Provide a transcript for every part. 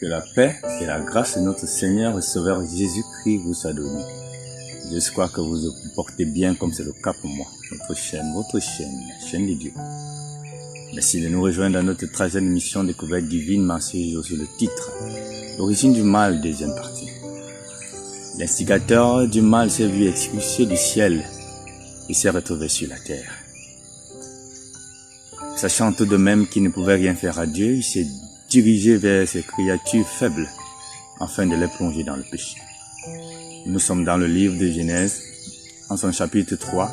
Que la paix et la grâce de notre Seigneur et Sauveur Jésus-Christ vous soient données. J'espère que vous vous portez bien comme c'est le cas pour moi. Votre chaîne, la chaîne de Dieu. Merci de nous rejoindre dans notre 13e émission Découverte divine, mentionné sur le titre L'origine du mal, deuxième partie. L'instigateur du mal s'est vu expulsé du ciel et s'est retrouvé sur la terre. Sachant tout de même qu'il ne pouvait rien faire à Dieu, il s'est dirigé vers ces créatures faibles afin de les plonger dans le péché. Nous sommes dans le livre de Genèse, en son chapitre 3,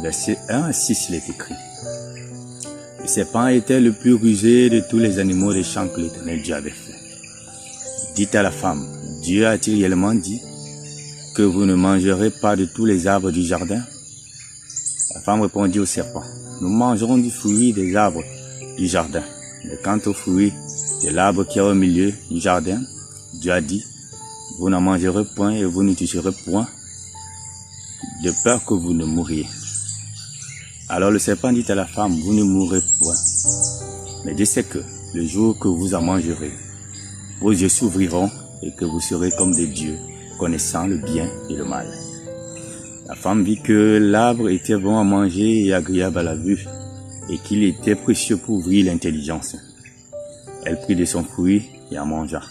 versets 1 à 6, il est écrit. Le serpent était le plus rusé de tous les animaux des champs que l'Éternel Dieu avait fait. Dit à la femme, Dieu a-t-il réellement dit que vous ne mangerez pas de tous les arbres du jardin? La femme répondit au serpent, nous mangerons du fruit des arbres du jardin. Mais quant au fruit de l'arbre qui est au milieu du jardin, Dieu a dit, vous n'en mangerez point et vous ne toucherez point, de peur que vous ne mouriez. Alors le serpent dit à la femme, vous ne mourrez point. Mais Dieu sait que le jour que vous en mangerez, vos yeux s'ouvriront et que vous serez comme des dieux, connaissant le bien et le mal. La femme vit que l'arbre était bon à manger et agréable à la vue, et qu'il était précieux pour ouvrir l'intelligence. Elle prit de son fruit et en mangea.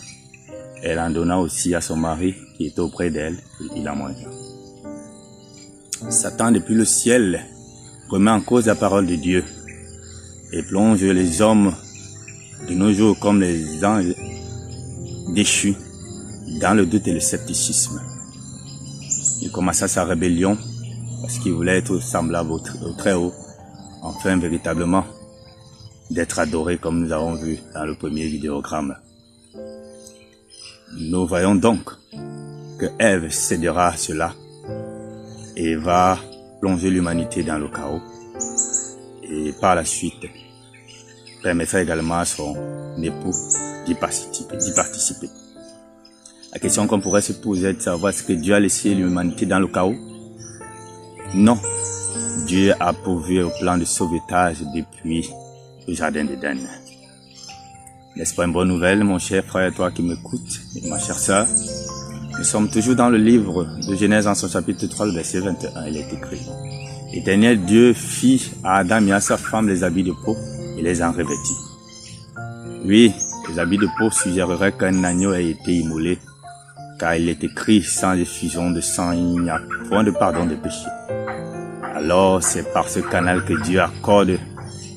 Elle en donna aussi à son mari qui était auprès d'elle, et il en mangea. Satan, depuis le ciel, remet en cause la parole de Dieu et plonge les hommes de nos jours comme les anges déchus dans le doute et le scepticisme. Il commença sa rébellion parce qu'il voulait être semblable au Très-Haut, enfin véritablement d'être adoré comme nous avons vu dans le premier vidéogramme. Nous voyons donc que Ève cédera à cela et va plonger l'humanité dans le chaos et par la suite permettra également à son époux d'y participer. La question qu'on pourrait se poser est de savoir est-ce que Dieu a laissé l'humanité dans le chaos? Non. Dieu a pourvu au plan de sauvetage depuis le jardin d'Éden. N'est-ce pas une bonne nouvelle, mon cher frère, toi qui m'écoutes, et ma chère sœur? Nous sommes toujours dans le livre de Genèse en son chapitre 3, le verset 21, il est écrit. L'Éternel Dieu fit à Adam et à sa femme les habits de peau et les en revêtit. Oui, les habits de peau suggéreraient qu'un agneau ait été immolé, car il est écrit, sans effusion de sang, il n'y a point de pardon de péché. Alors c'est par ce canal que Dieu accorde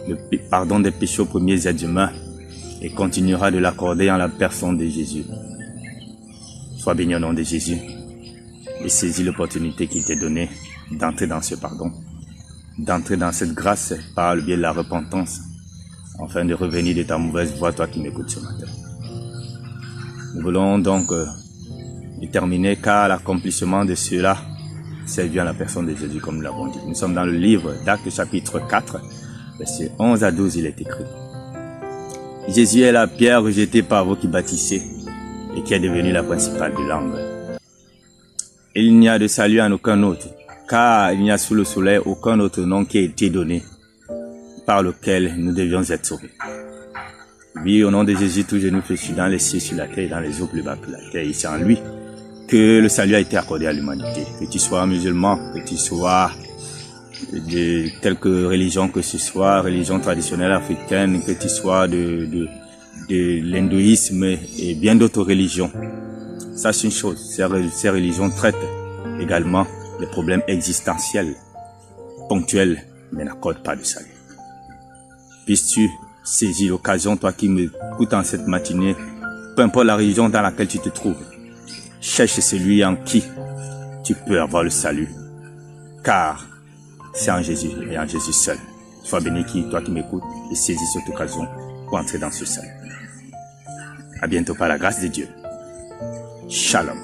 le pardon des péchés aux premiers êtres humains et continuera de l'accorder en la personne de Jésus. Sois béni au nom de Jésus et saisis l'opportunité qui t'est donnée d'entrer dans ce pardon, d'entrer dans cette grâce par le biais de la repentance, afin de revenir de ta mauvaise voie, toi qui m'écoutes ce matin. Nous voulons donc déterminer car l'accomplissement de cela c'est bien la personne de Jésus comme nous l'avons dit. Nous sommes dans le livre d'Actes chapitre 4, versets 11 à 12, il est écrit. Jésus est la pierre rejetée par vous qui bâtissez et qui est devenue la principale de l'angle. Il n'y a de salut en aucun autre, car il n'y a sous le soleil aucun autre nom qui a été donné par lequel nous devions être sauvés. Oui, au nom de Jésus, tout genou fléchit dans les cieux, sur la terre et dans les eaux plus bas que la terre. Et c'est en lui que le salut a été accordé à l'humanité. Que tu sois musulman, que tu sois de quelque religion que ce soit, religion traditionnelle africaine, que tu sois de l'hindouisme et bien d'autres religions. Sache une chose, ces religions traitent également les problèmes existentiels, ponctuels, mais n'accordent pas de salut. Puisses-tu saisir l'occasion, toi qui m'écoutes en cette matinée, peu importe la religion dans laquelle tu te trouves, cherche celui en qui tu peux avoir le salut, car c'est en Jésus et en Jésus seul. Sois béni, toi qui m'écoutes, et saisis cette occasion pour entrer dans ce salut. À bientôt par la grâce de Dieu. Shalom.